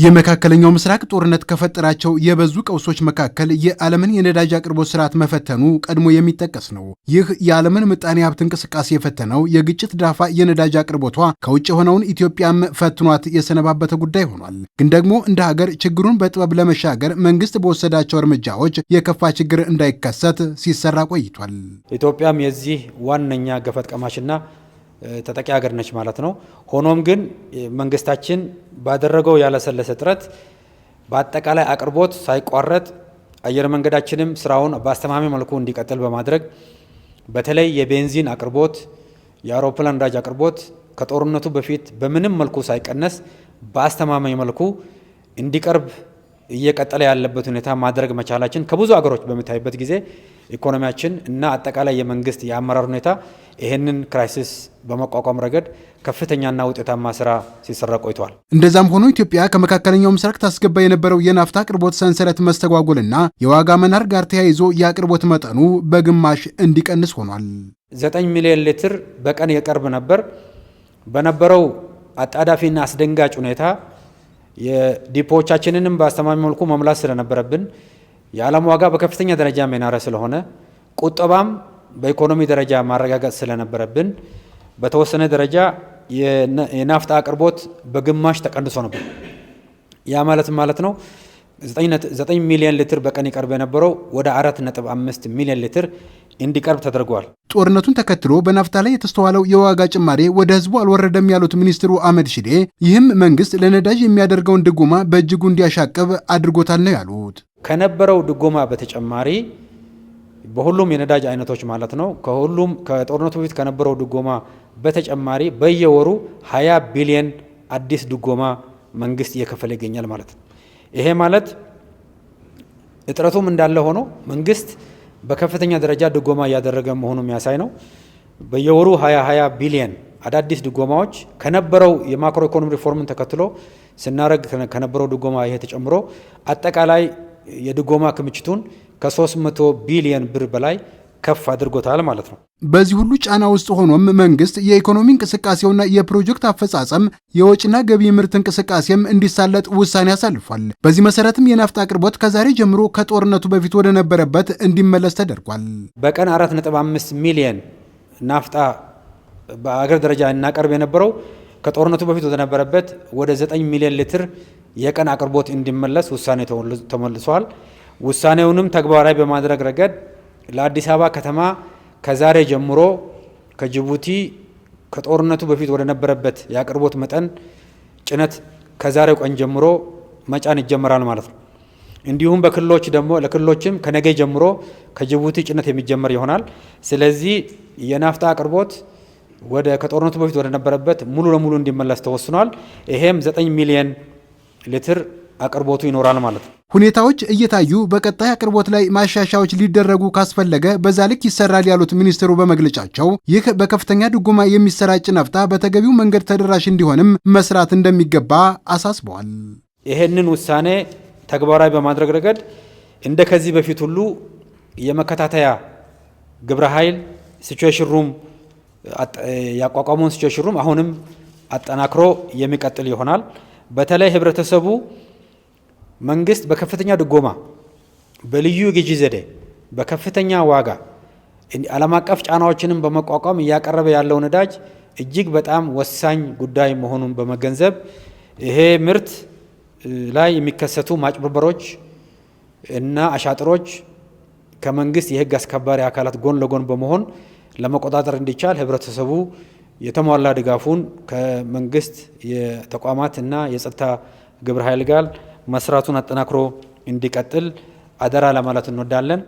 የመካከለኛው ምስራቅ ጦርነት ከፈጠራቸው የበዙ ቀውሶች መካከል የዓለምን የነዳጅ አቅርቦት ስርዓት መፈተኑ ቀድሞ የሚጠቀስ ነው። ይህ የዓለምን ምጣኔ ሀብት እንቅስቃሴ የፈተነው የግጭት ዳፋ የነዳጅ አቅርቦቷ ከውጭ የሆነውን ኢትዮጵያም ፈትኗት የሰነባበተ ጉዳይ ሆኗል። ግን ደግሞ እንደ ሀገር ችግሩን በጥበብ ለመሻገር መንግስት በወሰዳቸው እርምጃዎች የከፋ ችግር እንዳይከሰት ሲሰራ ቆይቷል። ኢትዮጵያም የዚህ ዋነኛ ገፈት ቀማሽና ተጠቂ ሀገር ነች ማለት ነው። ሆኖም ግን መንግስታችን ባደረገው ያለሰለሰ ጥረት በአጠቃላይ አቅርቦት ሳይቋረጥ አየር መንገዳችንም ስራውን በአስተማማኝ መልኩ እንዲቀጥል በማድረግ በተለይ የቤንዚን አቅርቦት፣ የአውሮፕላን ነዳጅ አቅርቦት ከጦርነቱ በፊት በምንም መልኩ ሳይቀነስ በአስተማማኝ መልኩ እንዲቀርብ እየቀጠለ ያለበት ሁኔታ ማድረግ መቻላችን ከብዙ ሀገሮች በሚታይበት ጊዜ ኢኮኖሚያችን እና አጠቃላይ የመንግስት የአመራር ሁኔታ ይህንን ክራይሲስ በመቋቋም ረገድ ከፍተኛና ውጤታማ ስራ ሲሰራ ቆይቷል። እንደዛም ሆኖ ኢትዮጵያ ከመካከለኛው ምስራቅ ታስገባ የነበረው የናፍታ አቅርቦት ሰንሰለት መስተጓጎልና የዋጋ መናር ጋር ተያይዞ የአቅርቦት መጠኑ በግማሽ እንዲቀንስ ሆኗል። 9 ሚሊዮን ሊትር በቀን የቀርብ ነበር። በነበረው አጣዳፊና አስደንጋጭ ሁኔታ የዲፖዎቻችንንም በአስተማማኝ መልኩ መሙላት ስለነበረብን የዓለም ዋጋ በከፍተኛ ደረጃ የናረ ስለሆነ ቁጠባም በኢኮኖሚ ደረጃ ማረጋገጥ ስለነበረብን በተወሰነ ደረጃ የናፍጣ አቅርቦት በግማሽ ተቀንሶ ነበር። ያ ማለት ነው 9 ሚሊዮን ሊትር በቀን ይቀርብ የነበረው ወደ 4.5 ሚሊዮን ሊትር እንዲቀርብ ተደርጓል። ጦርነቱን ተከትሎ በናፍታ ላይ የተስተዋለው የዋጋ ጭማሬ ወደ ህዝቡ አልወረደም ያሉት ሚኒስትሩ አህመድ ሺዴ ይህም መንግስት ለነዳጅ የሚያደርገውን ድጎማ በእጅጉ እንዲያሻቅብ አድርጎታል ነው ያሉት። ከነበረው ድጎማ በተጨማሪ በሁሉም የነዳጅ አይነቶች ማለት ነው ከጦርነቱ በፊት ከነበረው ድጎማ በተጨማሪ በየወሩ 20 ቢሊዮን አዲስ ድጎማ መንግስት እየከፈለ ይገኛል ማለት ነው። ይሄ ማለት እጥረቱም እንዳለ ሆኖ መንግስት በከፍተኛ ደረጃ ድጎማ እያደረገ መሆኑ የሚያሳይ ነው። በየወሩ 20 ቢሊዮን አዳዲስ ድጎማዎች ከነበረው የማክሮ ኢኮኖሚ ሪፎርምን ተከትሎ ስናረግ ከነበረው ድጎማ ይሄ ተጨምሮ አጠቃላይ የድጎማ ክምችቱን ከ300 ቢሊዮን ብር በላይ ከፍ አድርጎታል ማለት ነው። በዚህ ሁሉ ጫና ውስጥ ሆኖም መንግስት የኢኮኖሚ እንቅስቃሴውና የፕሮጀክት አፈጻጸም የወጭና ገቢ ምርት እንቅስቃሴም እንዲሳለጥ ውሳኔ አሳልፏል። በዚህ መሰረትም የናፍጣ አቅርቦት ከዛሬ ጀምሮ ከጦርነቱ በፊት ወደ ነበረበት እንዲመለስ ተደርጓል። በቀን 4.5 ሚሊዮን ናፍጣ በአገር ደረጃ እናቀርብ የነበረው ከጦርነቱ በፊት ወደ ነበረበት ወደ 9 ሚሊዮን ሊትር የቀን አቅርቦት እንዲመለስ ውሳኔ ተመልሷል። ውሳኔውንም ተግባራዊ በማድረግ ረገድ ለአዲስ አበባ ከተማ ከዛሬ ጀምሮ ከጅቡቲ ከጦርነቱ በፊት ወደ ነበረበት የአቅርቦት መጠን ጭነት ከዛሬው ቀን ጀምሮ መጫን ይጀምራል ማለት ነው። እንዲሁም በክልሎች ደግሞ ለክልሎችም ከነገ ጀምሮ ከጅቡቲ ጭነት የሚጀመር ይሆናል። ስለዚህ የናፍጣ አቅርቦት ከጦርነቱ በፊት ወደ ነበረበት ሙሉ ለሙሉ እንዲመለስ ተወስኗል። ይሄም 9 ሚሊዮን ሊትር አቅርቦቱ ይኖራል ማለት ነው። ሁኔታዎች እየታዩ በቀጣይ አቅርቦት ላይ ማሻሻያዎች ሊደረጉ ካስፈለገ በዛ ልክ ይሰራል ያሉት ሚኒስትሩ በመግለጫቸው ይህ በከፍተኛ ድጎማ የሚሰራጭ ናፍጣ በተገቢው መንገድ ተደራሽ እንዲሆንም መስራት እንደሚገባ አሳስበዋል። ይህንን ውሳኔ ተግባራዊ በማድረግ ረገድ እንደ ከዚህ በፊት ሁሉ የመከታተያ ግብረ ኃይል ሲቹዌሽን ሩም ያቋቋመውን ሲቹዌሽን ሩም አሁንም አጠናክሮ የሚቀጥል ይሆናል። በተለይ ህብረተሰቡ መንግስት በከፍተኛ ድጎማ በልዩ ግዢ ዘዴ በከፍተኛ ዋጋ ዓለም አቀፍ ጫናዎችንም በመቋቋም እያቀረበ ያለው ነዳጅ እጅግ በጣም ወሳኝ ጉዳይ መሆኑን በመገንዘብ ይሄ ምርት ላይ የሚከሰቱ ማጭበርበሮች እና አሻጥሮች ከመንግስት የህግ አስከባሪ አካላት ጎን ለጎን በመሆን ለመቆጣጠር እንዲቻል ህብረተሰቡ የተሟላ ድጋፉን ከመንግስት የተቋማት እና የጸጥታ ግብረ ኃይል ጋር መስራቱን አጠናክሮ እንዲቀጥል አደራ ለማለት እንወዳለን።